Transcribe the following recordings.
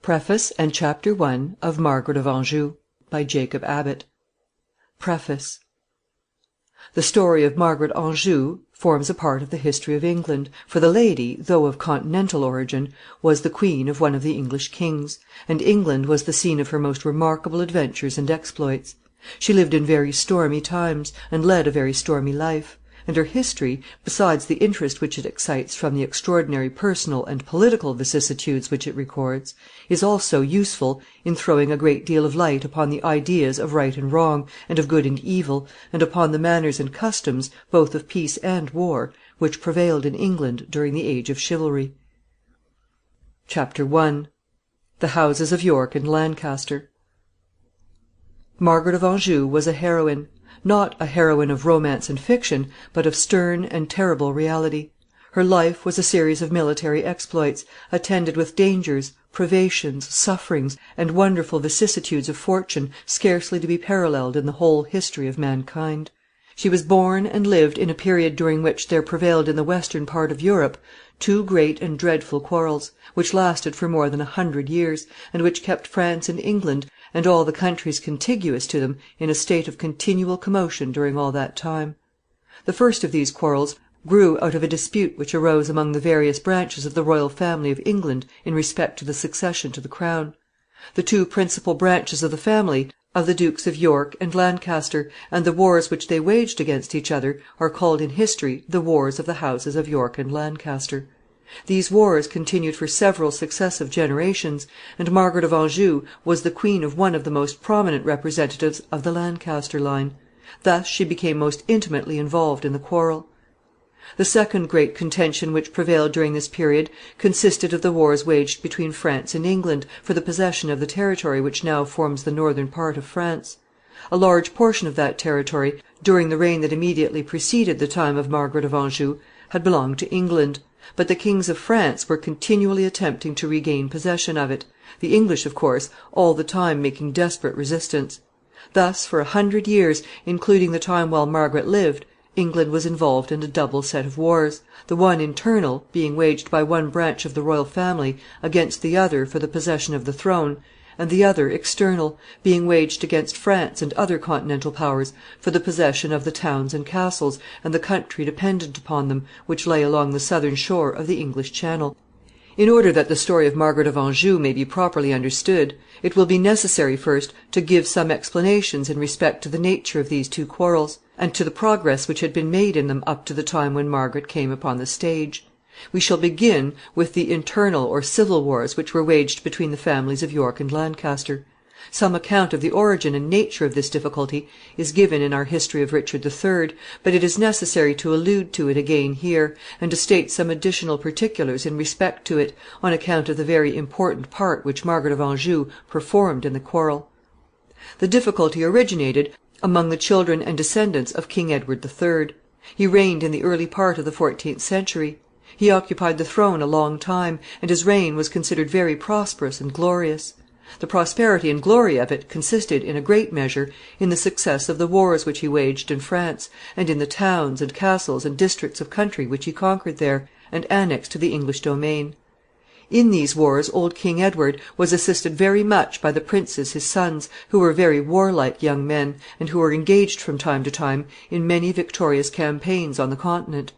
Preface and Chapter I of Margaret of Anjou, by Jacob Abbott. Preface. The story of Margaret Anjou forms a part of the history of England, for the lady, though of continental origin, was the queen of one of the English kings, and England was the scene of her most remarkable adventures and exploits. She lived in very stormy times, and led a very stormy life; and her history, besides the interest which it excites from the extraordinary personal and political vicissitudes which it records, is also useful in throwing a great deal of light upon the ideas of right and wrong, and of good and evil, and upon the manners and customs, both of peace and war, which prevailed in England during the age of chivalry. Chapter I. The Houses of York and Lancaster. Margaret of Anjou was a heroine; not a heroine of romance and fiction, but of stern and terrible reality. Her life was a series of military exploits, attended with dangers, privations, sufferings, and wonderful vicissitudes of fortune scarcely to be paralleled in the whole history of mankind. She was born and lived in a period during which there prevailed in the western part of Europe two great and dreadful quarrels, which lasted for more than 100 years, and which kept France and England, and all the countries contiguous to them, in a state of continual commotion during all that time. The first of these quarrels grew out of a dispute which arose among the various branches of the royal family of England in respect to the succession to the crown. The two principal branches of the family, of the Dukes of York and Lancaster, and the wars which they waged against each other, are called in history the Wars of the Houses of York and Lancaster. These wars continued for several successive generations, and Margaret of Anjou was the queen of one of the most prominent representatives of the Lancaster line. Thus she became most intimately involved in the quarrel. The second great contention which prevailed during this period consisted of the wars waged between France and England for the possession of the territory which now forms the northern part of France. A large portion of that territory, during the reign that immediately preceded the time of Margaret of Anjou, had belonged to England; but the kings of France were continually attempting to regain possession of it, the English, of course, all the time making desperate resistance. Thus, for 100 years, including the time while Margaret lived, England was involved in a double set of wars, the one internal, being waged by one branch of the royal family against the other for the possession of the throne, and the other external, being waged against France and other continental powers for the possession of the towns and castles, and the country dependent upon them, which lay along the southern shore of the English Channel. In order that the story of Margaret of Anjou may be properly understood, it will be necessary first to give some explanations in respect to the nature of these two quarrels, and to the progress which had been made in them up to the time when Margaret came upon the stage. We shall begin with the internal or civil wars which were waged between the families of York and Lancaster. Some account of the origin and nature of this difficulty is given in our history of Richard III., but it is necessary to allude to it again here, and to state some additional particulars in respect to it, on account of the very important part which Margaret of Anjou performed in the quarrel. The difficulty originated among the children and descendants of King Edward III. He reigned in the early part of the 14th century. He occupied the throne a long time, and his reign was considered very prosperous and glorious. The prosperity and glory of it consisted, in a great measure, in the success of the wars which he waged in France, and in the towns and castles and districts of country which he conquered there, and annexed to the English domain. In these wars old King Edward was assisted very much by the princes his sons, who were very warlike young men, and who were engaged from time to time in many victorious campaigns on the Continent.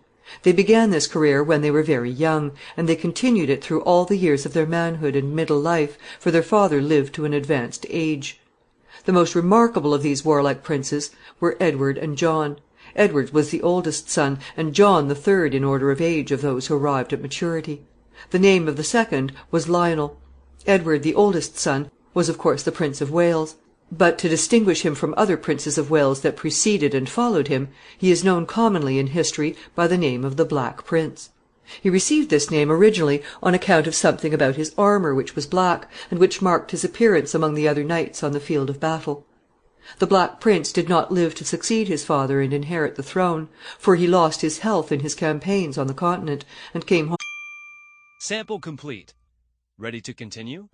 They began this career when they were very young, and they continued it through all the years of their manhood and middle life, for their father lived to an advanced age. The most remarkable of these warlike princes were Edward and John. Edward was the oldest son, and John the third in order of age of those who arrived at maturity. The name of the second was Lionel. Edward, the oldest son, was of course the Prince of Wales; but, to distinguish him from other princes of Wales that preceded and followed him, he is known commonly in history by the name of the Black Prince. He received this name originally on account of something about his armor which was black, and which marked his appearance among the other knights on the field of battle. The Black Prince did not live to succeed his father and inherit the throne, for he lost his health in his campaigns on the Continent, and came home. Sample complete. Ready to continue?